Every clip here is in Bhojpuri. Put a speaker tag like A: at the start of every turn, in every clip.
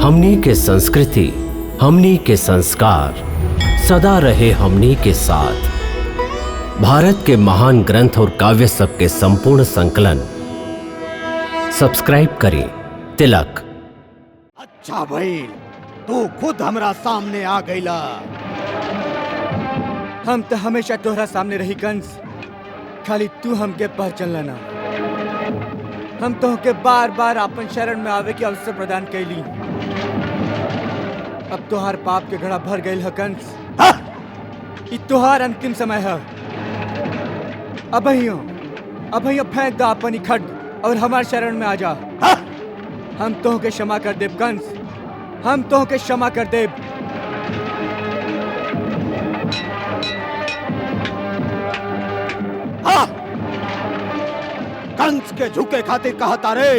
A: हमनी के संस्कृति, हमनी के संस्कार सदा रहे हमनी के साथ। भारत के महान ग्रंथ और काव्य सब के संपूर्ण संकलन सब्सक्राइब करें तिलक।
B: अच्छा भाई, तू खुद हमरा सामने आ गईला।
C: हम तो हमेशा तोहरा सामने रही कंस, खाली तू हमके पहचान लेना। हम तोहके बार बार अपन शरण में आवे के अवसर प्रदान कैली। अब तोहार पाप के घड़ा भर गईल है कंस। ई तोहार अंतिम समय है। अबहियो फेंक दा अपन ई खड्ग और हमार शरण में आ जा। हम तोहके क्षमा कर देब कंस, हम तोहके क्षमा कर देब।
B: कंस के झुके खातिर कहता रे,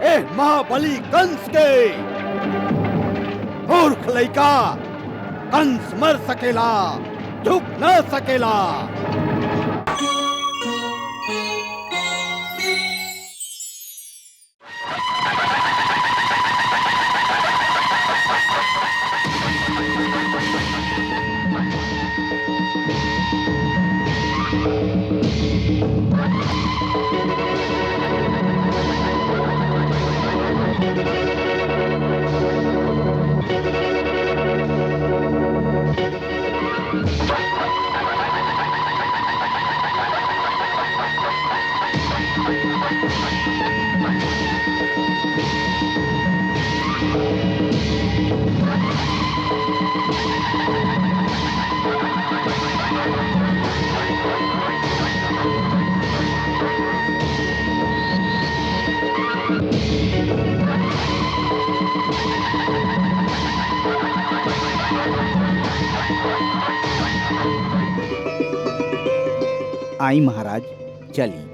B: ए महाबली कंस के। मूर्ख लइका, कंस मर सकेला, झुक न सकेला।
D: आई महाराज, चली।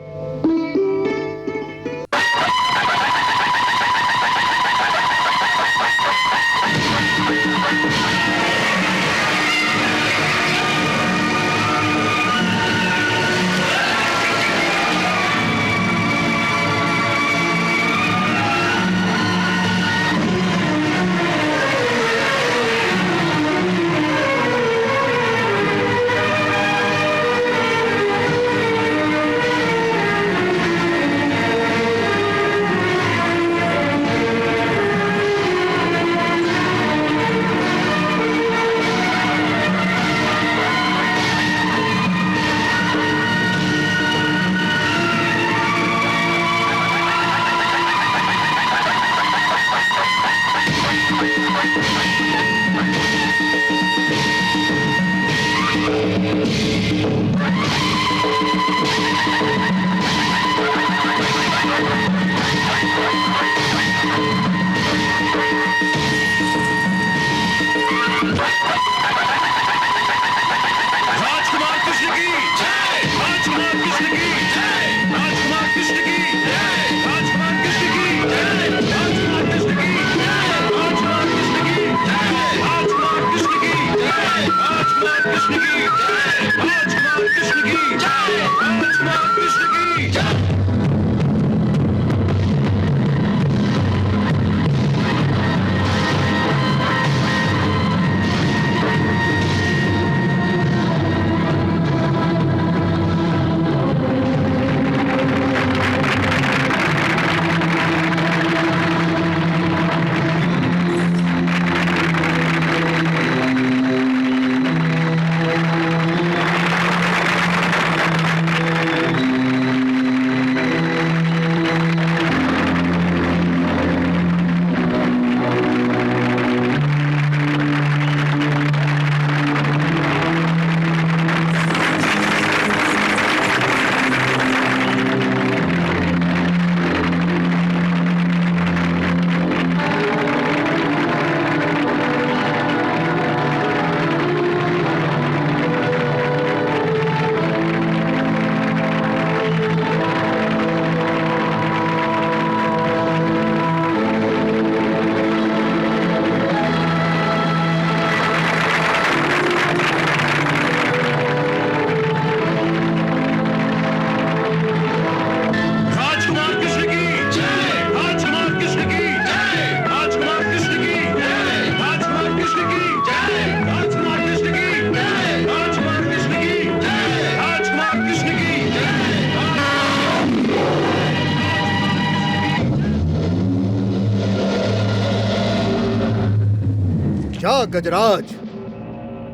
B: जा गजराज,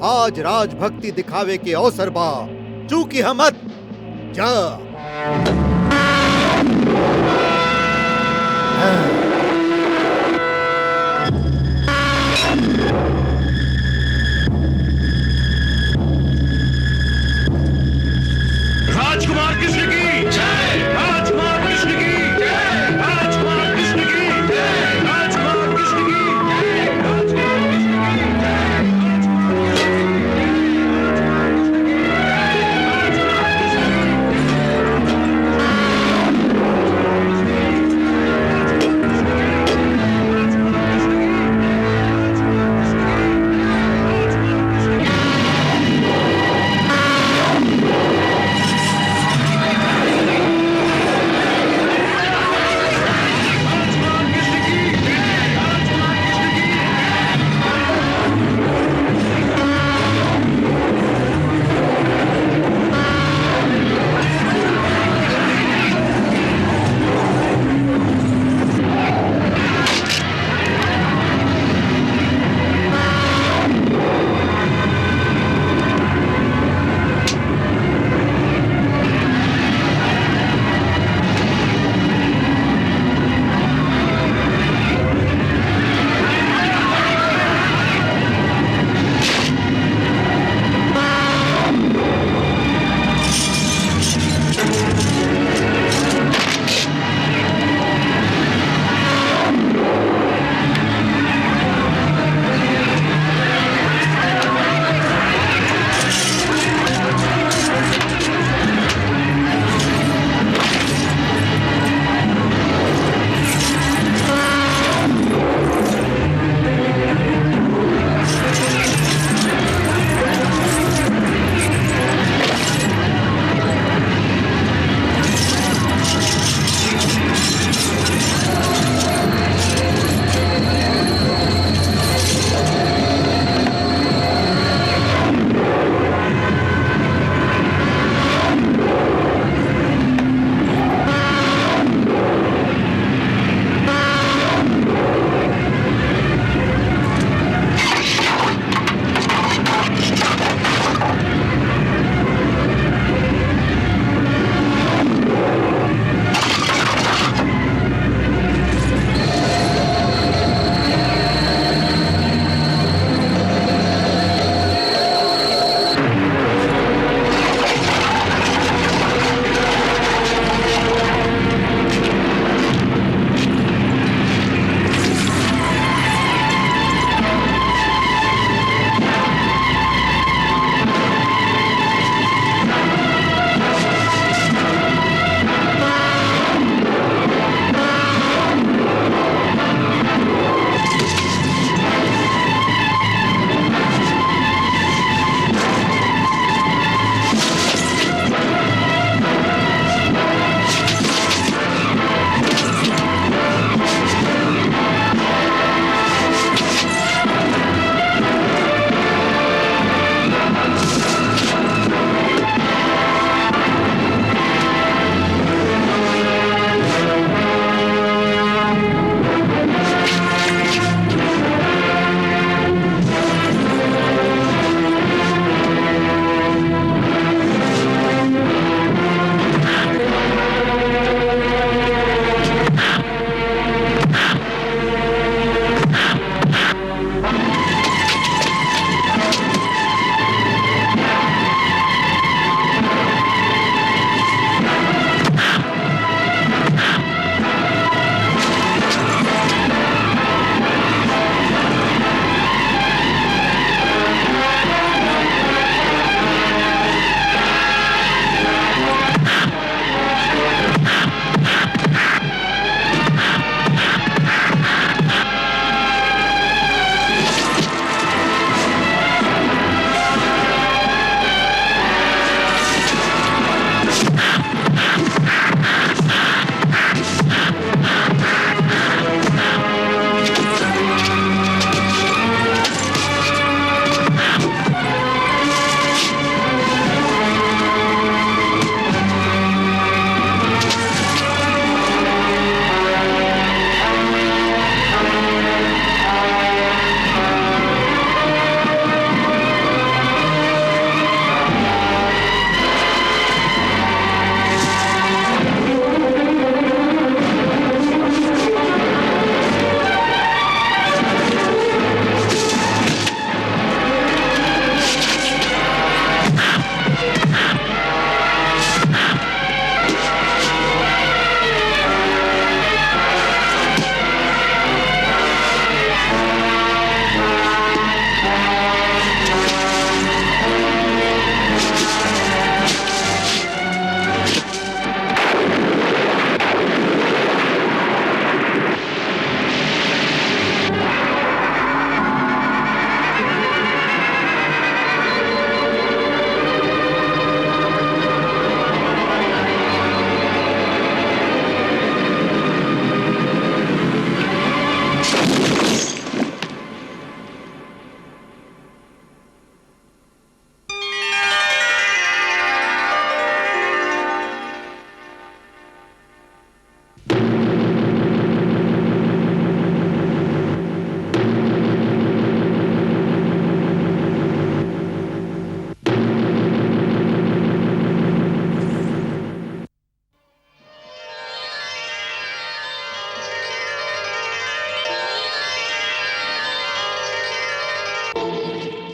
B: आज राजभक्ति दिखावे के अवसर बा, चूकी हम मत जा।
E: राजकुमार कृष्ण की जय, राजकुमार कृष्ण की जय, राजकुमार कृष्ण की जय, राजकुमार कृष्ण की जय, राजकुमार कृष्ण की जय।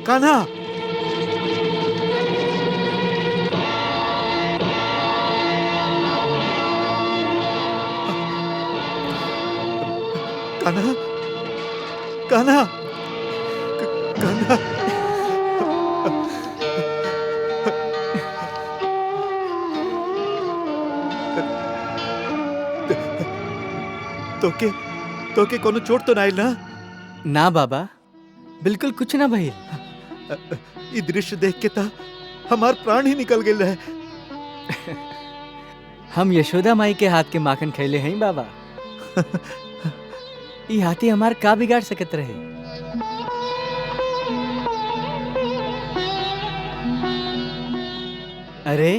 B: कान्हा। कान्हा, कान्हा, कान्हा। तोके तोके कोनो चोट तो नाइल ना?
C: ना बाबा, बिल्कुल कुछ ना भइल।
B: ई दृश्य देख के ता हमार प्राण ही निकल गेल है।
C: हम यशोदा माई के हाथ के माखन खैले हैं बाबा। ई हाथी हमार का बिगाड़ सकत रहे। अरे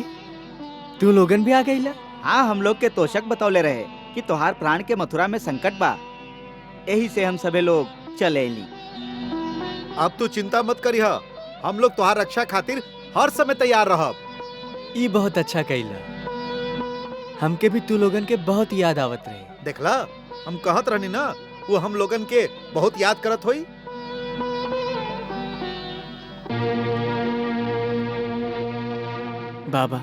C: तू लोगन भी आ गईला?
D: हाँ, हम लोग के तोशक बतौले रहे कि तोहार प्राण के मथुरा में संकट बा, यही से हम सबे लोग चले ली।
B: अब तू चिंता मत करिहा, हम लोग तुहार रक्षा खातिर हर समय तैयार रहब।
C: ई बहुत अच्छा कईला। हमके भी तू लोगन के बहुत याद आवत रहे।
B: देखला, हम कहत रहनी ना, वो हम लोगन के बहुत याद करत होई।
C: बाबा,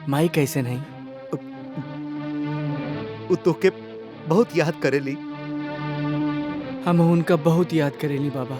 C: माई कैसे नहीं?
B: वो तोके बहुत याद करेली।
C: हम उनका बहुत याद करेली बाबा।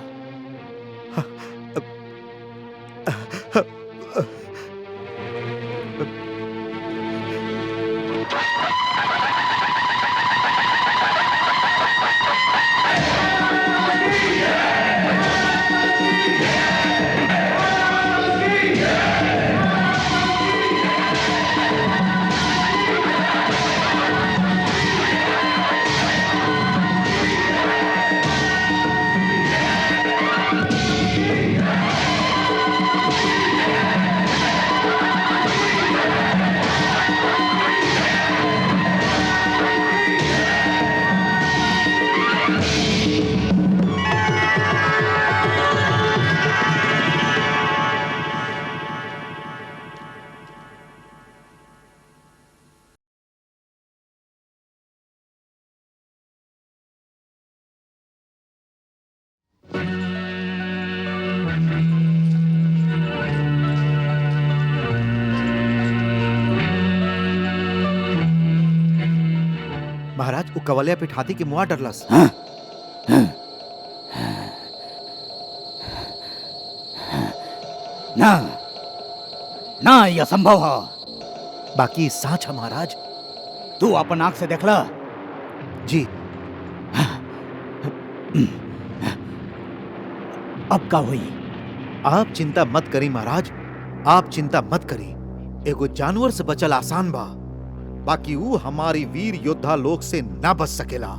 B: महाराज, वो कवलिया पिठ हाथी के मुआ डरलस।
D: ना ना, यह असंभव है।
B: बाकी साच है महाराज।
D: तू अपन आंख से देखला?
B: जी।
D: अब का हुई?
B: आप चिंता मत करी महाराज, आप चिंता मत करी। एगो जानवर से बचल आसान बा, बाकी वो हमारी वीर योद्धा लोग से ना बच सकेला।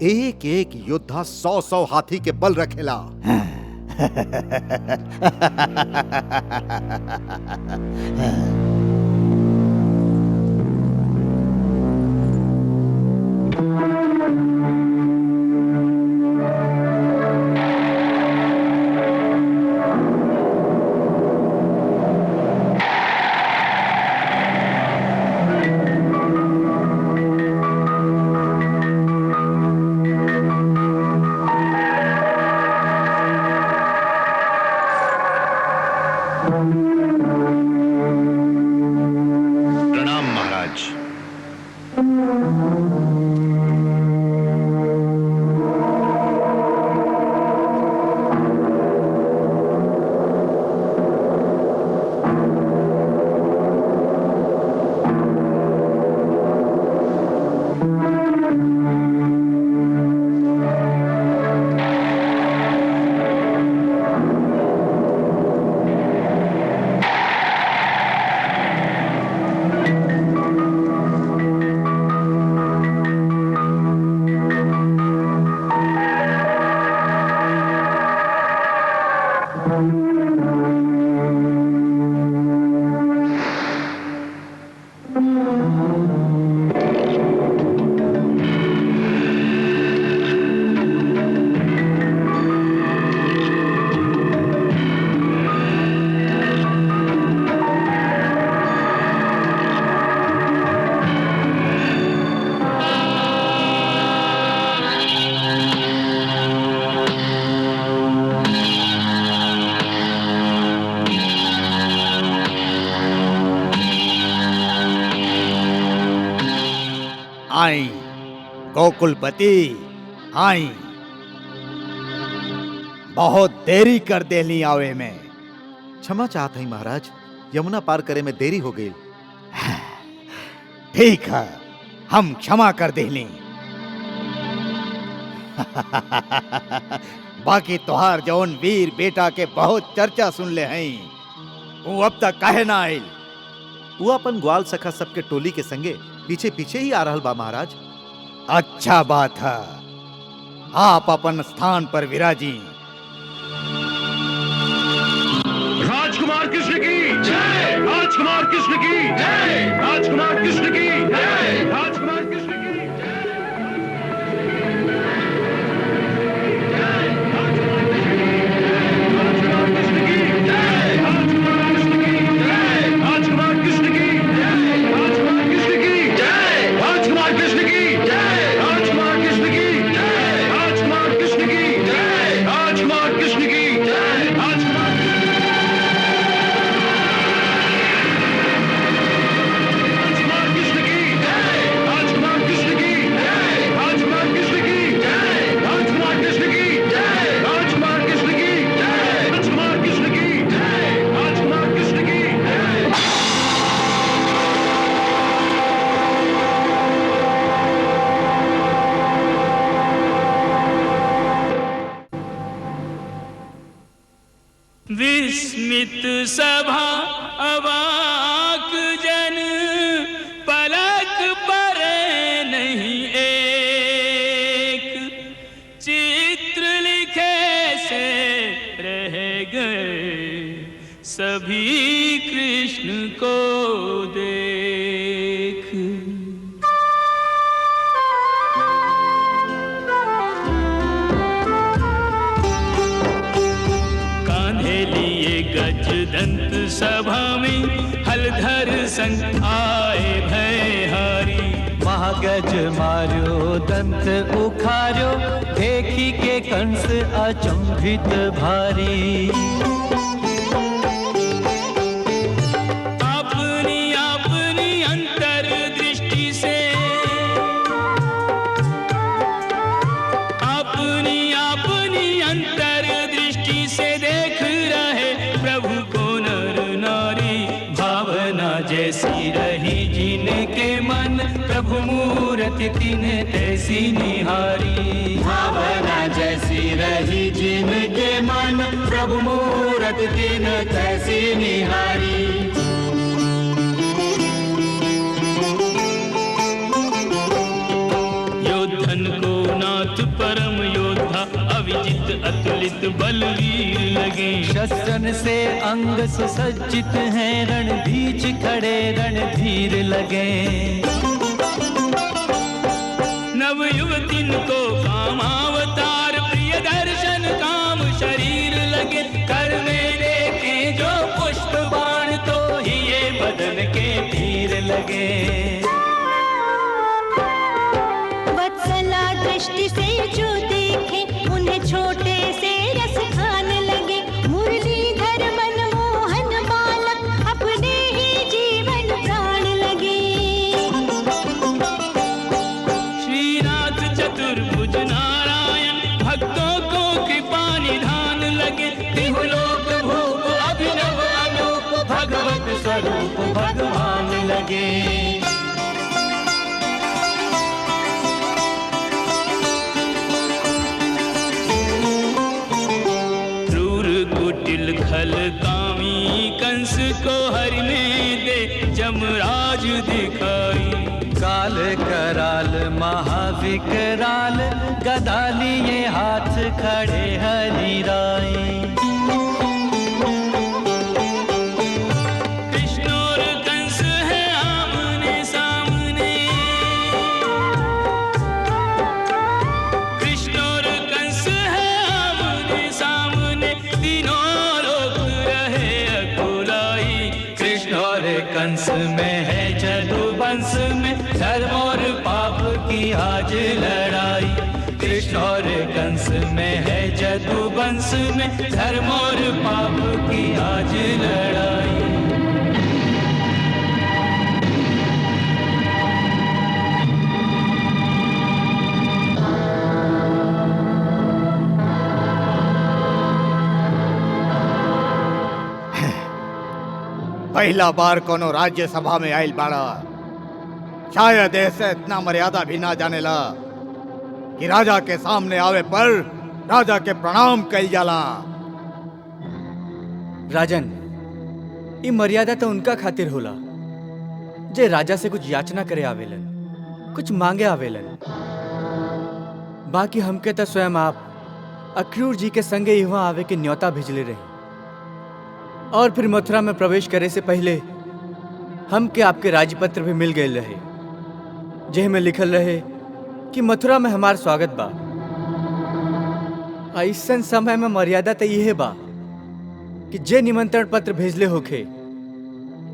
B: एक एक योद्धा 100-100 हाथी के बल रखेला।
C: आई गोकुलपति आई। बहुत देरी कर देली आवे में।
B: क्षमा चाहत हई महाराज, यमुना पार करे में देरी हो गई।
C: ठीक है, हम क्षमा कर देली। बाकी तोहार जौन वीर बेटा के बहुत चर्चा सुन ले हई, वो अब तक काहे ना आइल?
B: वो अपन ग्वाल सखा सबके टोली के संगे पीछे पीछे ही आ रहल बा महाराज।
C: अच्छा बात है, आप अपन स्थान पर विराजी।
E: राजकुमार कृष्ण की जय, राजकुमार कृष्ण की जय, राजकुमार कृष्ण की जय, राजकुमार कृष्ण की
F: विस्मित सभा अवाक जन, पलक पर नहीं एक, चित्र लिखे से रह गए सभी कृष्ण को देख। गजदंत सभा में हलधर संग आए भयहारी,
G: महागज मार्यो दंत उखार्यो, देखी के कंस अचंभित भारी।
F: अपनी अपनी अंतर दृष्टि से, अपनी अपनी अंतर दृष्टि से देख रहे प्रभु को नर नारी। भावना जैसी रही जिनके मन, प्रभु मूरति तिन तैसी निहारी।
G: भावना जैसी रही जिनके मन, प्रभु मूरति तिन तैसी निहारी।
F: योद्धन को नाथ परम योद्धा, अविजित अतुलित बलवीर लगे।
G: शस्त्रन से अंग सुसज्जित हैं, रणभीच खड़े रणधीर लगे।
F: नव युवतिन को कामावतार, प्रिय दर्शन काम शरीर लगे। कर में देखे जो पुष्प बाण, तो ही ये बदन के तीर लगे।
H: वत्सला दृष्टि से जो देखे, उन्हें छोटे से रस खाने लगे। मुरलीधर मनमोहन बालक, अपने ही जीवन प्राण लगे।
F: श्रीनाथ चतुर्भुज नारायण, भक्तों को कृपा निधान लगे। तिहुलोक भूप अभिनव अनूप, भगवत स्वरूप भगवान लगे। कुटिल खल कामी कंस को हरने दे जमराज दिखाई।
G: काल कराल महाविकराल, गदा लिए हाथ खड़े हरिराई।
F: कृष्ण और कंस है आमने सामने, कृष्ण और कंस है आमने सामने। तीनों लोग रहे अकुलाई,
G: कृष्ण और कंस में है जदुवंश में, धर्म और पाप की आज लड़ाई। कृष्ण और कंस में है जदुवंश में, धर्म और पाप की आज लड़ाई।
I: पहला बार कोनो राज्य सभा में आयल बाड़ा। शायद ऐसे इतना मर्यादा भी ना जानेला कि राजा के सामने आवे पर राजा के प्रणाम कइल जाला।
C: राजन, ये मर्यादा तो उनका खातिर होला जे राजा से कुछ याचना करे आवेलन, कुछ मांगे आवेलन। बाकी हमके तो स्वयं आप अक्रूर जी के संगे यहाँ आवे के न्योता भेजले रहे, और फिर मथुरा में प्रवेश करे से पहले हमके आपके राजपत्र भी मिल गए रहे, जेह में लिखल रहे कि मथुरा में हमार स्वागत बा। ऐसन समय में मर्यादा तो यह बा कि जे निमंत्रण पत्र भेजले होखे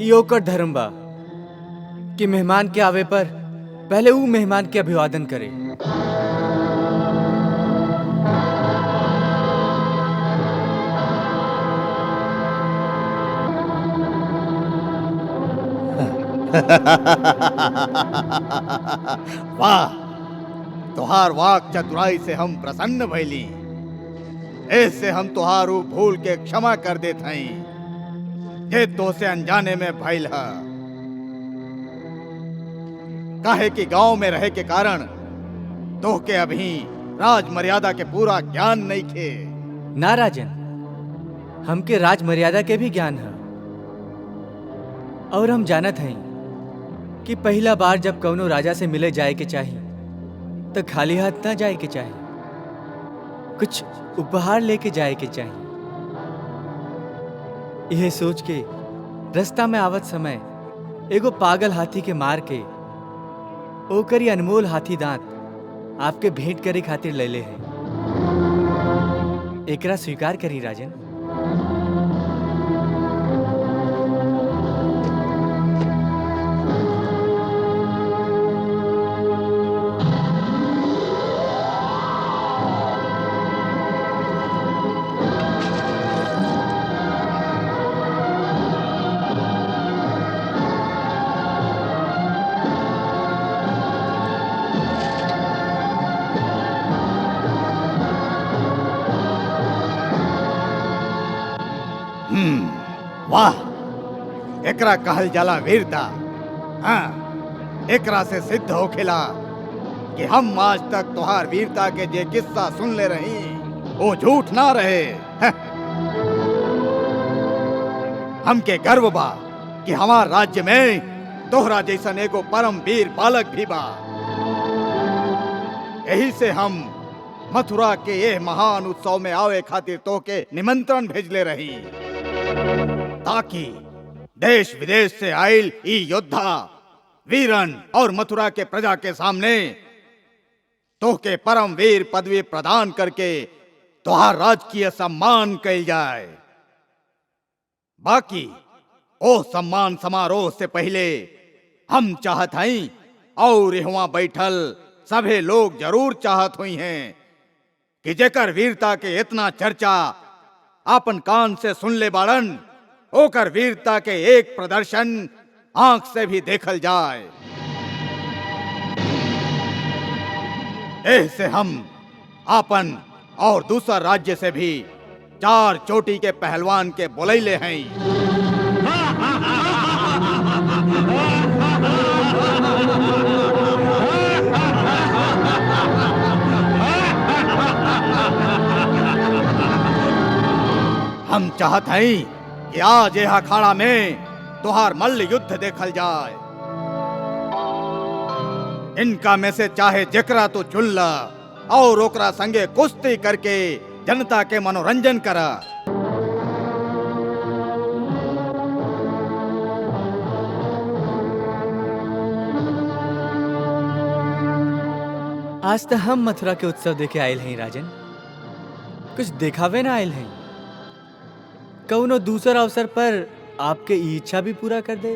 C: ई ओकर धर्म बा कि मेहमान के आवे पर पहले वो मेहमान के अभिवादन करे।
I: वाह, तुहार वाक चतुराई से हम प्रसन्न भइली। ऐसे हम तुहार ऊ भूल के क्षमा कर देत हई जे तो से अनजाने में भइल है। काहे कि गांव में रहे के कारण तो के अभी राज मर्यादा के पूरा ज्ञान नहीं खे।
C: ना राजन, हमके राज मर्यादा के भी ज्ञान है, और हम जानत हई कि पहला बार जब कौनो राजा से मिले जाए के चाहिए तो खाली हाथ ना जाए के चाहिए, कुछ उपहार लेके जाए के चाहिए। यह सोच के रास्ता में आवत समय एगो पागल हाथी के मार के ओकरी अनमोल हाथी दांत आपके भेंट करे खातिर ले हैं। एकरा स्वीकार करी राजन।
I: वाह, एकरा कहल जाला वीरता। हाँ, एकरा से सिद्ध होखेला कि हम आज तक तुहार वीरता के जे किस्सा सुन ले रही वो झूठ ना रहे। हमके गर्व बा कि हमार राज्य में तोहरा जैसन एगो परम वीर बालक भी बा। यही से हम मथुरा के ये महान उत्सव में आवे खातिर तो के निमंत्रण भेजले रही, ताकि देश विदेश से आयल ई योद्धा वीरन और मथुरा के प्रजा के सामने तो के परम वीर पदवी प्रदान करके तुहार राजकीय सम्मान कइल जाए। बाकी ओ सम्मान समारोह से पहले हम चाहत हई और यहाँ बैठल सभे लोग जरूर चाहत हुई हैं कि जेकर वीरता के इतना चर्चा आपन कान से सुन ले बाड़न, ओकर वीरता के एक प्रदर्शन आंख से भी देखल जाए। ऐसे हम आपन और दूसरा राज्य से भी 4 चोटी के पहलवान के बुलैले हैं। हम चाहत हैं कि आज यह अखाड़ा में तुहार मल्ल युद्ध देखल जाए। इनका में से चाहे जेकरा तो चुन ला और ओकरा संगे कुश्ती करके जनता के मनोरंजन करा।
C: आज तो हम मथुरा के उत्सव देखे आयल हैं राजन, कुछ दिखावे ना आयल हैं। कौनो दूसरा अवसर पर आपके इच्छा भी पूरा कर दे।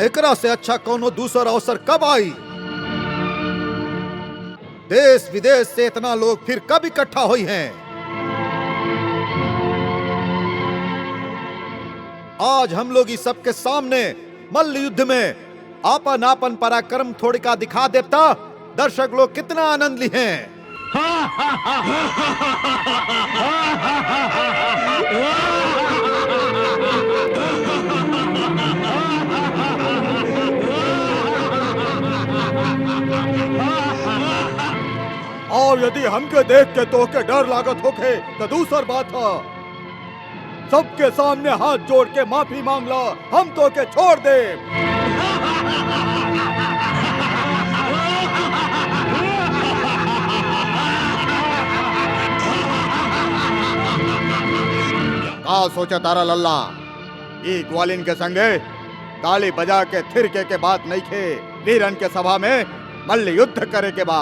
B: एकरा से अच्छा कौनो दूसरा अवसर कब आई? देश विदेश से इतना लोग फिर कब इकट्ठा हुई हैं? आज हम लोग इस सबके सामने मल्ल युद्ध में आपन आपन पराक्रम थोड़ी का दिखा देता दर्शक लोग कितना आनंद ली हैं।
I: और यदि हमके देख के तो के डर लागत होके तो दूसर बात है, सबके सामने हाथ जोड़ के माफी मांग लो, हम तो के छोड़ दे। का सोचा तारा लल्ला, ई ग्वालिन के संगे ताली बजा के थिरके के बात नहीं खे, वीरन के सभा में मल्ल युद्ध करे के बा।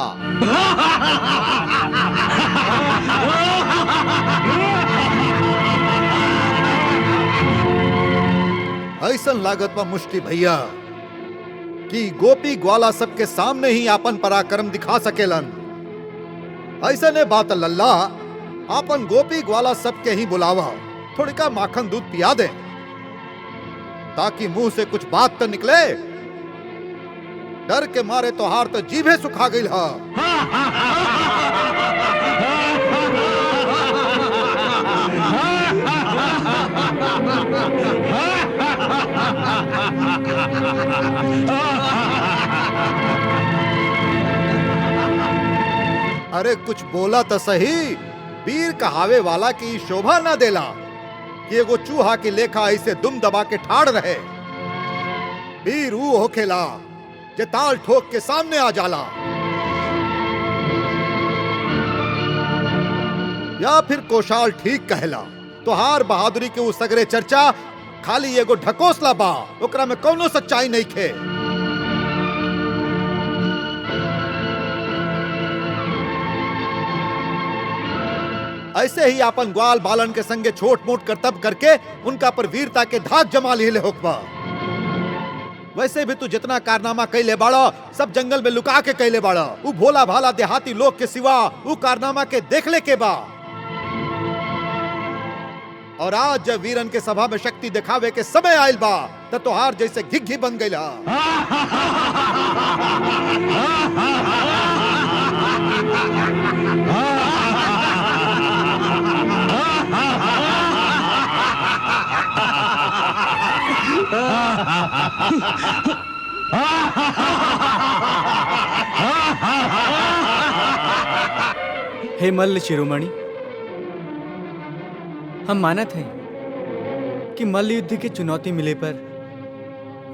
B: ऐसा लागत बा मुष्टि भैया कि गोपी ग्वाला सबके सामने ही आपन पराक्रम दिखा सकेलन। ऐसा ने बात लल्ला, आपन गोपी ग्वाला सबके ही बुलावा, थोड़ी का माखन दूध पिया दे ताकि मुंह से कुछ बात तो निकले। डर के मारे तो हार तो जीभे सुखा गई हा। अरे कुछ बोला तो सही, वीर कहावे वाला की शोभा ना देला कि एगो चूहा की लेखा ऐसे दुम दबा के ठाड़ रहे। वीर ऊ होखेला जे ताल ठोक के सामने आ जाला, या फिर कोशाल ठीक कहला। तोहार बहादुरी के ऊ सगरे चर्चा खाली एगो ढकोसला बा, ओकरा में कौनो सच्चाई नहीं खे। ऐसे ही अपन ग्वाल बालन के संगे छोट मोट करतब करके उनका पर वीरता के धाक जमा ले होकबा। वैसे भी तू जितना कारनामा कैले बाड़ा सब जंगल में लुका के कैले बाड़ा। ऊ भोला भाला देहाती लोग के सिवा ऊ कारनामा के देखले के बा। और आज जब वीरन के सभा में शक्ति दिखावे के समय आयल बा त तोहार जैसे घिघी बन गईला।
C: हे मल्ल शिरोमणि, हम मानत हैं कि मल्ल युद्ध की चुनौती मिले पर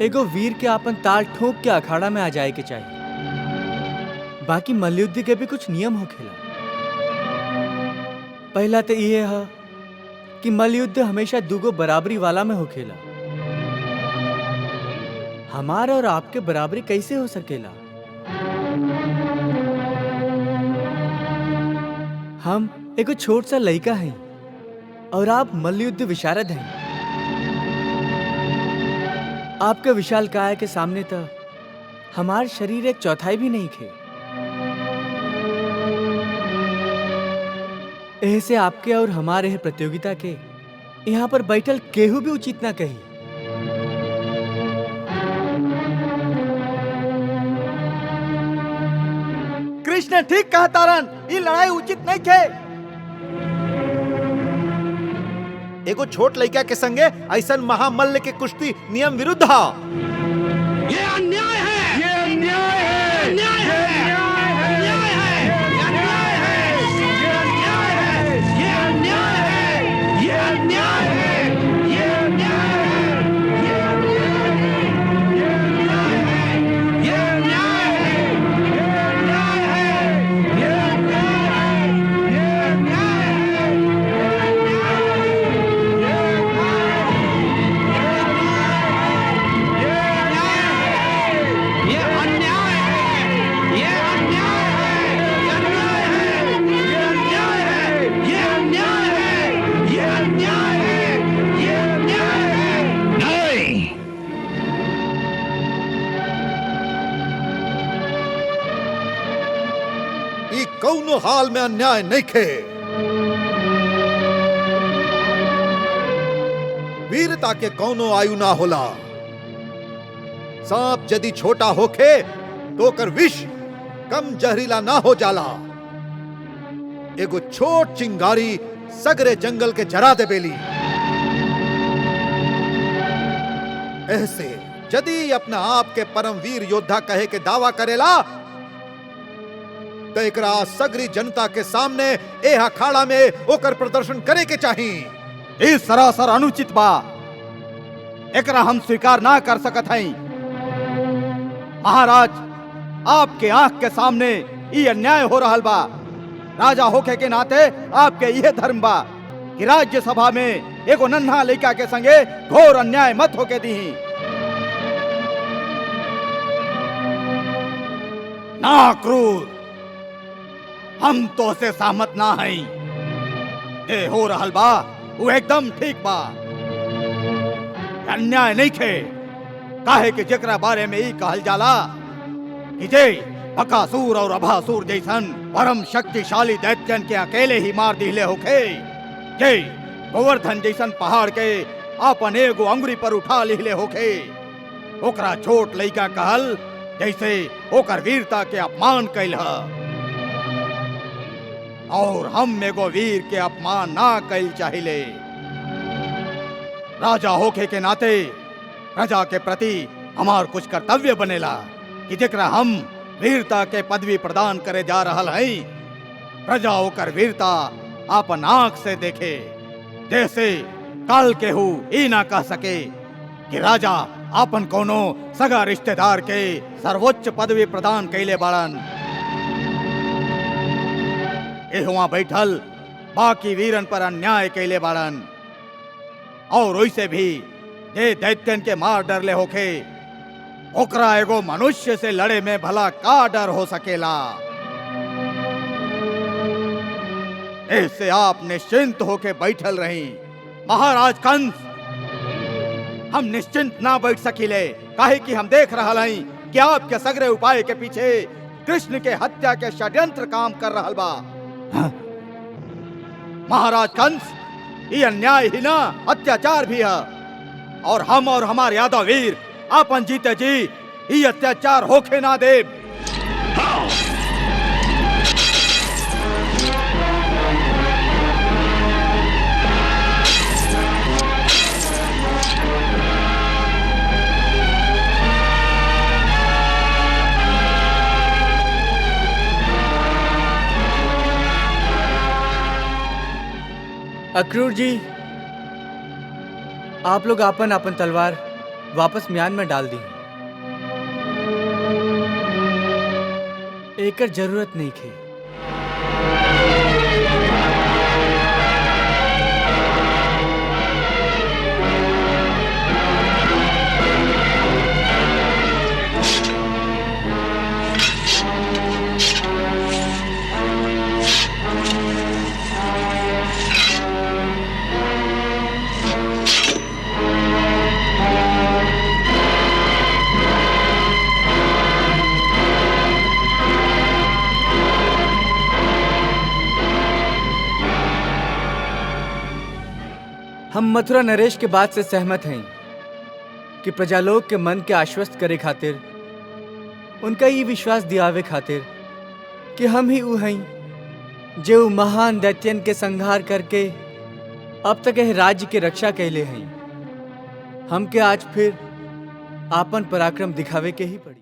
C: एगो वीर के आपन ताल ठोक के अखाड़ा में आ जाए के चाहिए। बाकी मल्ल युद्ध के भी कुछ नियम होखेला। पहला तो ये है कि मल्ल युद्ध हमेशा दुगो बराबरी वाला में होखेला। हमारा और आपके बराबरी कैसे हो सकेला? हम एगो छोट सा लड़का हैं और आप मल्ल युद्ध विशारद हैं। आपके विशाल काय के सामने तो हमार शरीर एक चौथाई भी नहीं खे। ऐसे आपके और हमारे प्रतियोगिता के यहाँ पर बैठल केहू भी उचित ना कही।
D: कृष्ण ठीक कहा तारन, ये लड़ाई उचित नहीं थे।
B: एगो छोट लड़का के संगे ऐसन महामल्ल के कुश्ती नियम विरुद्ध हा।
E: ये अन्याय है, ये अन्याय है, अन्याय है, अन्याय है, अन्याय है, ये अन्याय है, ये अन्याय है, ये अन्याय है, ये अन्याय है, ये अन्याय है, ये अन्याय है, ये अन्याय है, ये अन्याय है, ये अन्याय है, ये
B: ई कौनो हाल में अन्याय नहीं खे। वीरता के कौनो आयु ना होला। सांप यदि छोटा होखे तो कर विष कम जहरीला ना हो जाला। एगो छोट चिंगारी सगरे जंगल के जरा दे बेली। ऐसे यदि अपना आप के परमवीर योद्धा कहे के दावा करेला तो एकरा सगरी जनता के सामने ए अखाड़ा में ओकर प्रदर्शन करे के चाहिए।
I: इस सरासर अनुचित बा, एकरा हम स्वीकार ना कर सकत हई। महाराज, आपके आंख के सामने ये अन्याय हो रहल बा। राजा होके के नाते आपके यह धर्म बा कि राज्यसभा में एगो नन्हा लड़का के संगे घोर अन्याय मत होके दी। ना क्रूर, हम तो से सहमत ना हई। ए हो रहल बा वो एकदम ठीक बा, अन्याय नहीं खे। काहे कि जेकरा बारे में ही कहल जाला कि जे बकासुर और अभासुर जैसन परम शक्तिशाली दैत्यन के अकेले ही मार दिले होखे, जे गोवर्धन जैसन पहाड़ के आपन एगो अंगुरी पर उठा लिहले होखे, ओकरा छोट लइका कहल जैसे ओकर वीरता के अपमान कैल ह। और हम एगो वीर के अपमान ना कैल चाहिए। राजा होके के नाते प्रजा के प्रति हमार कुछ कर्तव्य बनेला कि जेकरा हम वीरता के पदवी प्रदान करे जा रहल हई, प्रजा ओकर वीरता आपन आंख से देखे। जैसे काल केहू ई ना कह सके कि राजा आपन कोनो सगा रिश्तेदार के सर्वोच्च पदवी प्रदान कैले बाड़न। एहुआ बैठल बाकी वीरन पर अन्याय कैले बाड़न। और वैसे भी जे दैत्यन के मार डरले होखे, ओकरा एगो मनुष्य से लड़े में भला का डर हो सकेला। ऐसे आप निश्चिंत होके बैठल रही। महाराज कंस, हम निश्चिंत ना बैठ सकीले, काहे कि हम देख रहा हई कि आपके सगरे उपाय के पीछे कृष्ण के हत्या के षड्यंत्र काम कर रहल बा। महाराज कंस, ये अन्याय ही ना अत्याचार भी है, और हम और हमारे यादव वीर आपन जीते जी ये अत्याचार होके ना दे।
C: अक्रूर जी, आप लोग आपन आपन तलवार वापस म्यान में डाल दी। एकर जरूरत नहीं थी। हम मथुरा नरेश के बात से सहमत हैं कि प्रजालोक के मन के आश्वस्त करे खातिर, उनका ये विश्वास दियावे खातिर कि हम ही ऊ हैं जो महान दैत्यन के संहार करके अब तक यह राज्य के रक्षा कैले हैं। हमके आज फिर आपन पराक्रम दिखावे के ही पड़ी।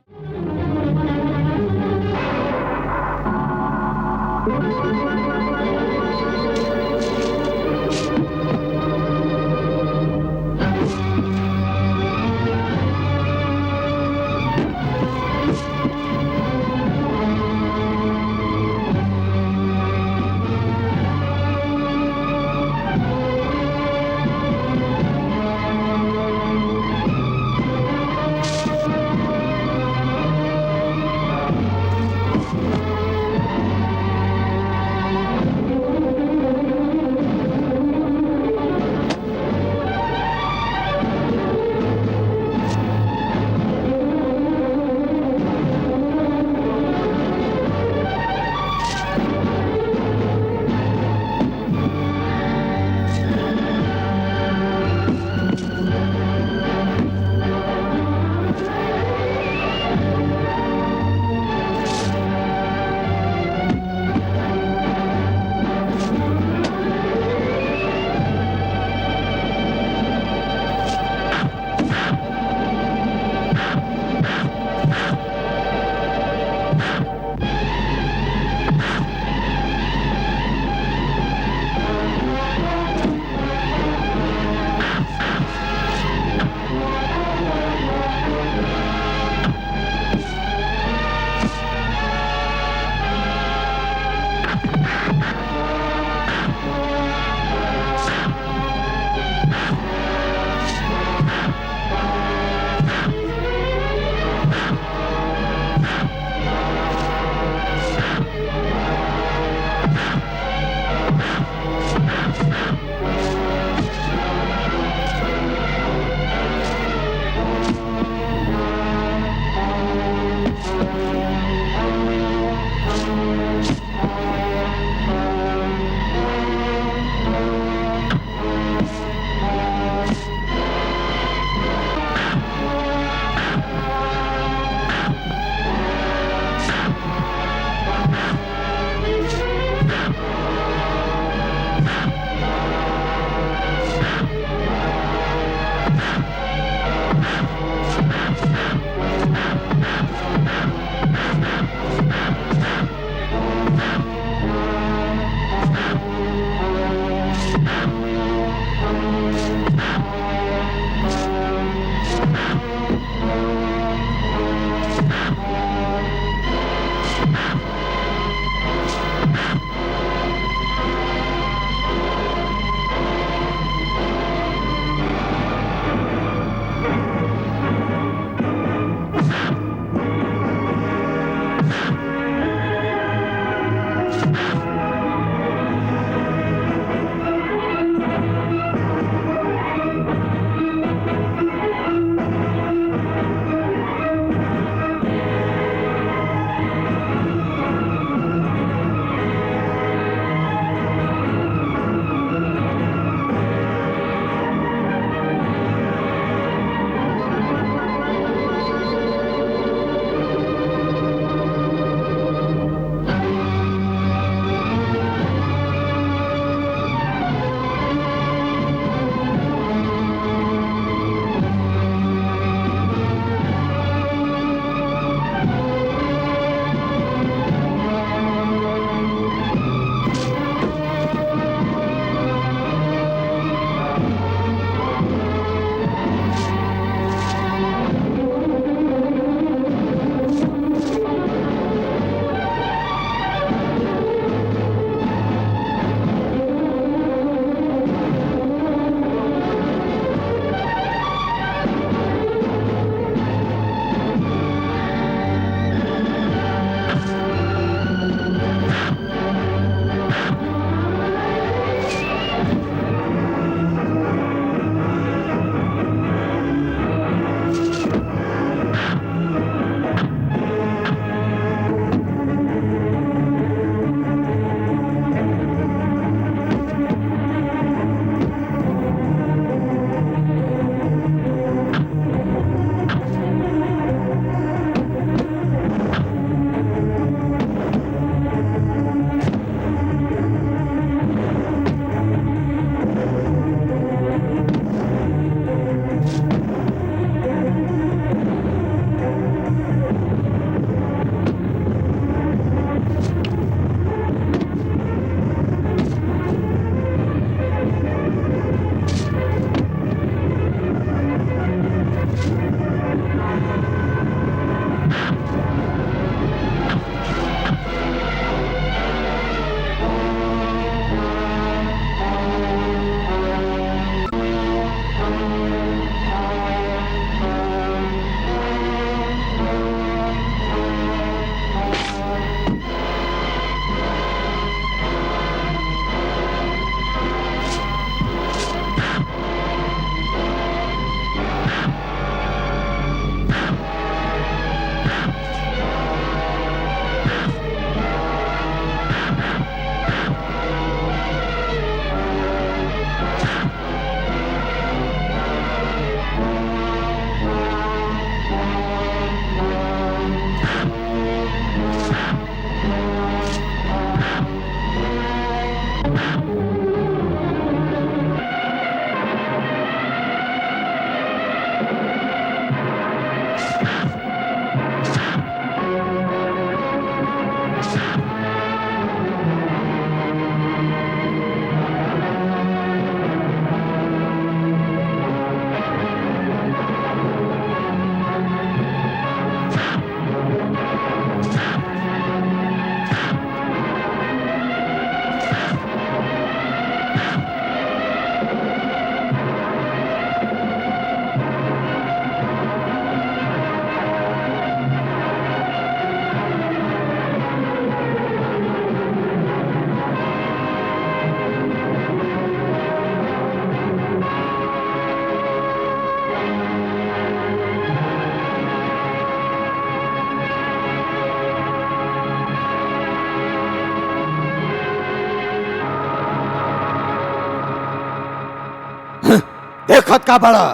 I: देखत का बड़ा,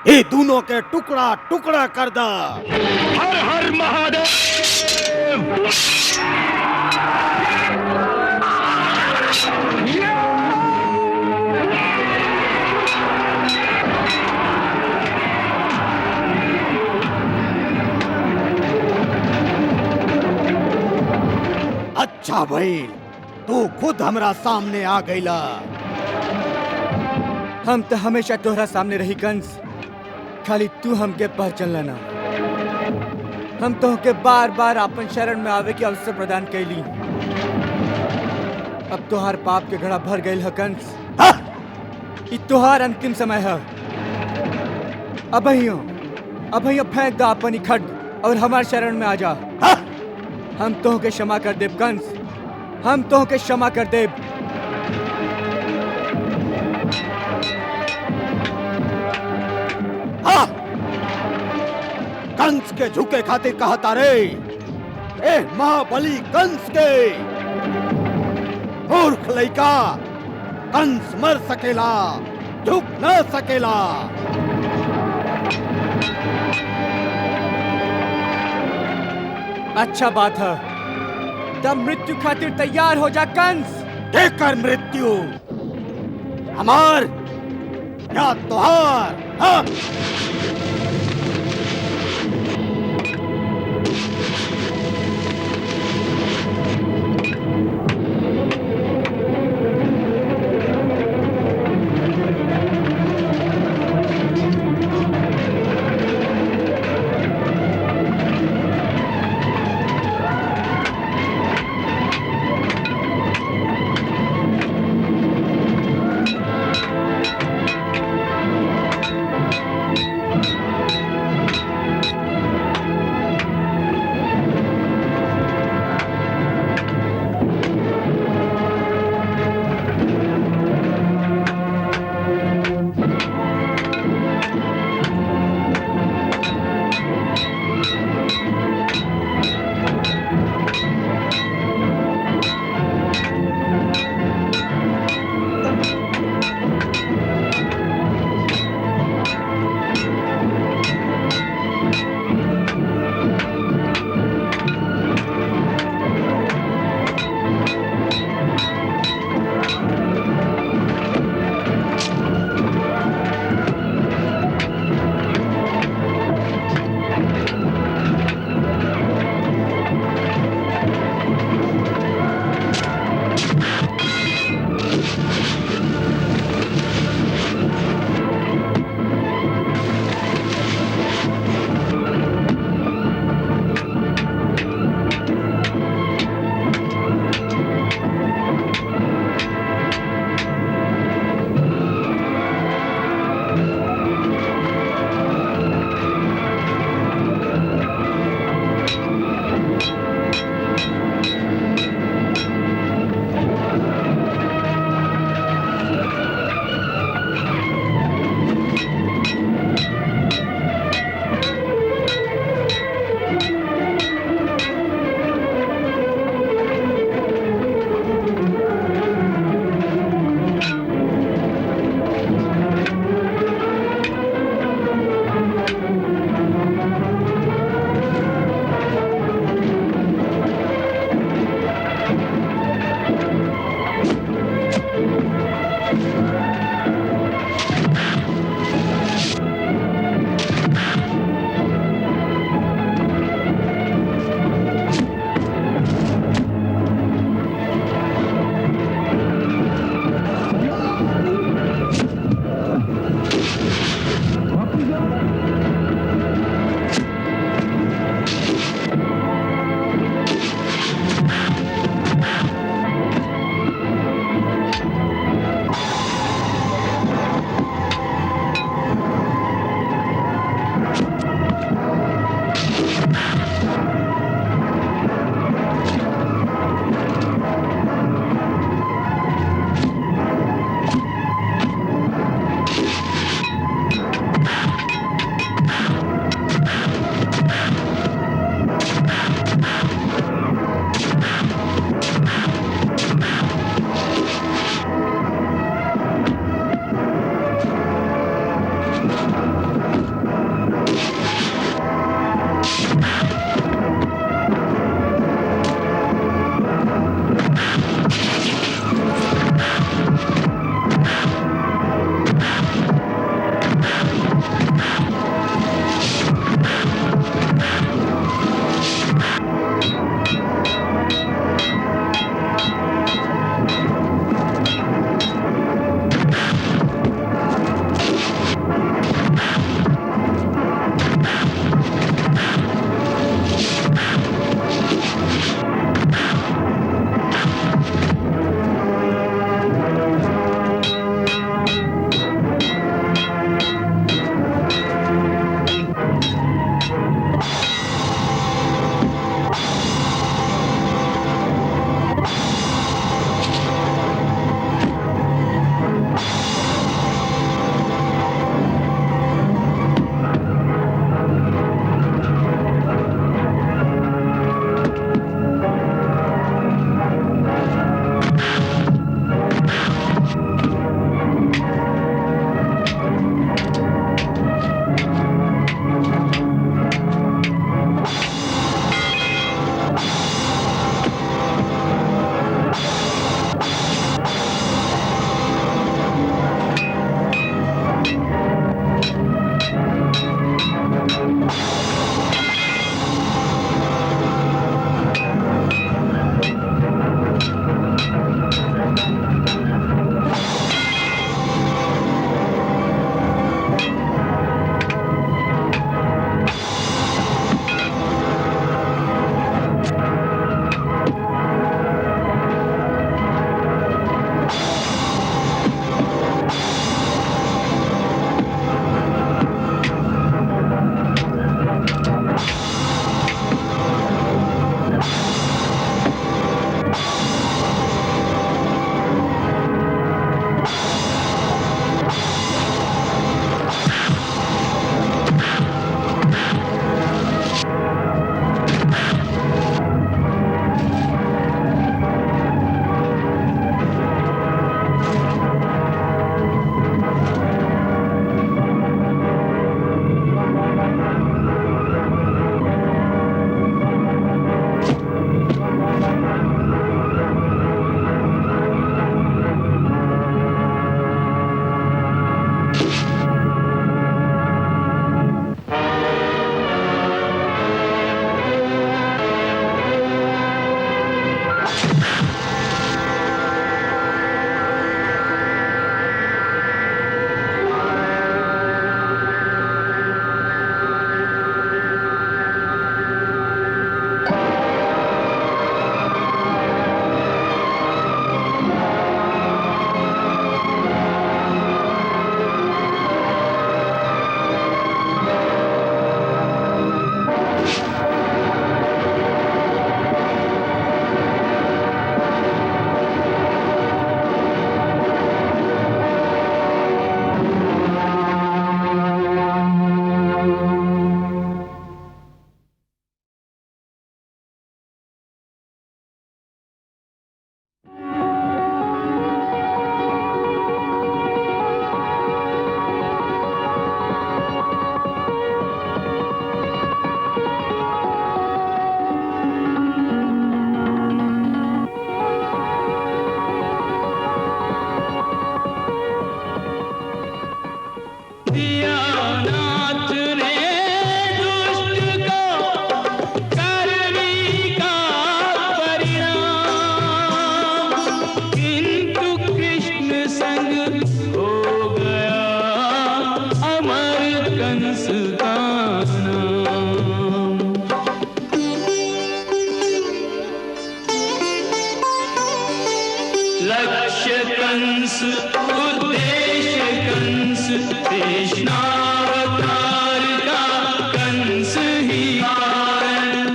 I: ये दोनों के टुकड़ा टुकड़ा कर दा।
E: हर हर महादेव।
I: अच्छा भाई, तू खुद हमरा सामने आ गईला।
C: हम तो हमेशा तोहरा सामने रही कंस, खाली तू हमके पहचान लेना। हम तोहके बार बार अपन शरण में आवे के अवसर प्रदान कैली। अब तोहार पाप के घड़ा भर गईल है कंस। ई तोहार अंतिम समय है। अबहियो फेंक दा अपन ई खड्ग और हमार शरण में आ जा। हम तोहके क्षमा कर देब कंस, हम तोहके क्षमा कर देब।
I: कंस के झुके खातिर कहता रे, ए महाबली कंस के। मूर्ख लइका, कंस मर सकेला, झुक न सकेला।
C: अच्छा बात है, तब मृत्यु खातिर तैयार हो जा कंस।
I: देकर मृत्यु हमार या तुहार। हाँ?
F: लक्ष्य कंस उद्देश्य कंस कृष्णावतार का कंस ही कारण।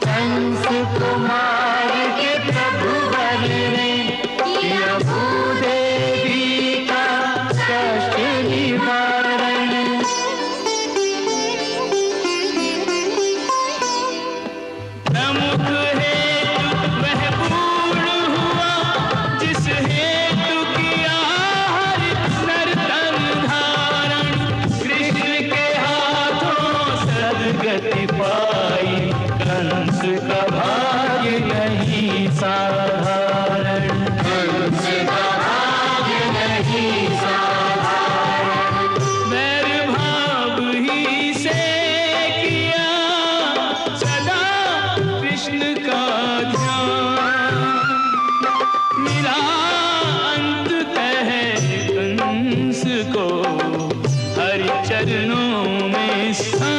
H: कंस कुमार के प्रभु वर ने किया भूदेवी का कष्ट निवारण।
F: प्रमुख हेतु वह पूर्ण हुआ जिस हेतु किया हरि नर्तन धारण। कृष्ण के हाथों सदगति पाई कंस का भाग्य नहीं साधारण। कंस का भाग्य नहीं साधारण। वैर भाव ही से किया सदा कृष्ण का ध्यान। मिला अंततः कंस को हरि चरणों में स्थान।